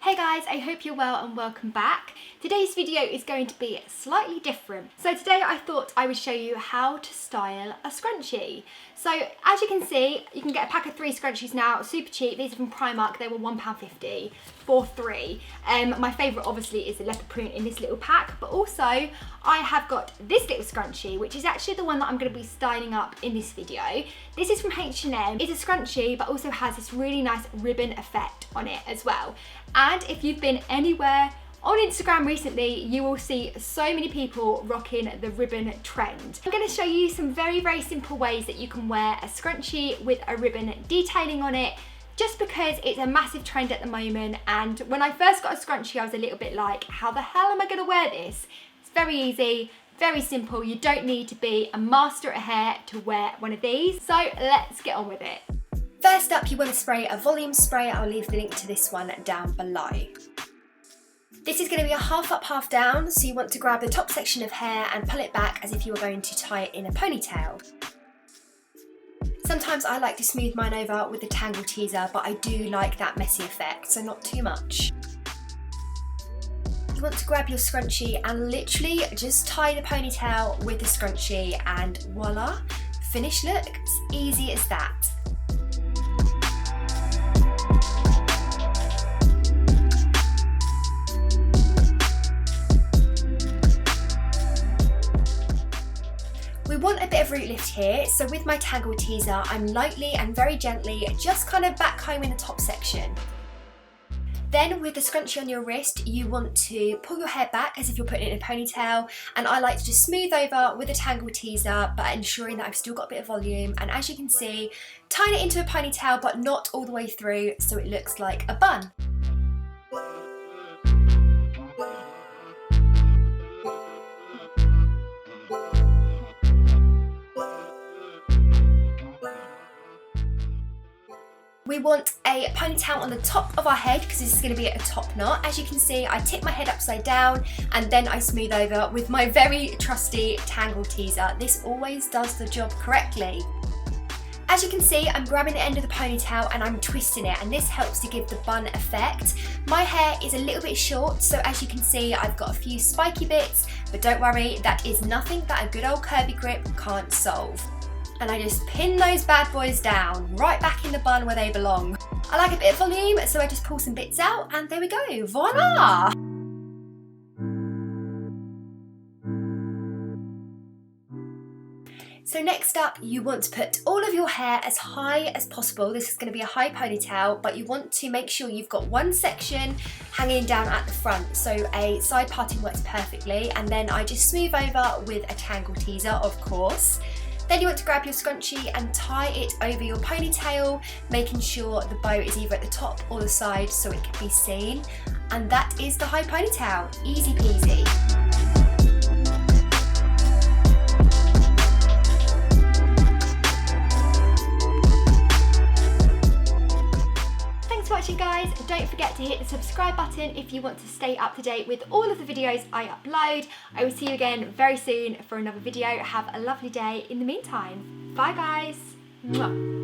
Hey guys, I hope you're well and welcome back. Today's video is going to be slightly different. So today I thought I would show you how to style a scrunchie. So as you can see, you can get a pack of 3 scrunchies now, super cheap. These are from Primark, they were £1.50 for 3. My favourite obviously is the leopard print in this little pack, but also I have got this little scrunchie, which is actually the one that I'm going to be styling up in this video. This is from H&M. It's a scrunchie, but also has this really nice ribbon effect on it as well. And if you've been anywhere on Instagram recently, you will see so many people rocking the ribbon trend. I'm going to show you some very simple ways that you can wear a scrunchie with a ribbon detailing on it, just because it's a massive trend at the moment. And when I first got a scrunchie, I was a little bit like, how the hell am I going to wear this? It's very easy, very simple. You don't need to be a master at hair to wear one of these. So let's get on with it. First up, you want to spray a volume spray. I'll leave the link to this one down below. This is going to be a half up, half down, so you want to grab the top section of hair and pull it back as if you were going to tie it in a ponytail. Sometimes I like to smooth mine over with the tangle teezer, but I do like that messy effect, so not too much. You want to grab your scrunchie and literally just tie the ponytail with the scrunchie, and voila, finished look. It's easy as that. We want a bit of root lift here, so with my tangle teezer, I'm lightly and very gently just kind of backcombing the top section. Then with the scrunchie on your wrist, you want to pull your hair back as if you're putting it in a ponytail, and I like to just smooth over with the tangle teezer, but ensuring that I've still got a bit of volume, and as you can see, tying it into a ponytail but not all the way through, so it looks like a bun. We want a ponytail on the top of our head because this is going to be at a top knot. As you can see, I tip my head upside down and then I smooth over with my very trusty tangle teezer. This always does the job correctly. As you can see, I'm grabbing the end of the ponytail and I'm twisting it, and this helps to give the bun effect. My hair is a little bit short, so as you can see, I've got a few spiky bits, but don't worry, that is nothing that a good old curvy grip can't solve. And I just pin those bad boys down, right back in the bun where they belong. I like a bit of volume, so I just pull some bits out, and there we go, voila! So next up, you want to put all of your hair as high as possible. This is going to be a high ponytail, but you want to make sure you've got one section hanging down at the front, so a side parting works perfectly, and then I just smooth over with a tangle teezer, of course. Then you want to grab your scrunchie and tie it over your ponytail, making sure the bow is either at the top or the side so it can be seen. And that is the high ponytail, easy peasy. Thanks for watching guys, don't forget to hit the subscribe button if you want to stay up to date with all of the videos I upload. I will see you again very soon for another video. Have a lovely day in the meantime. Bye guys. Mwah.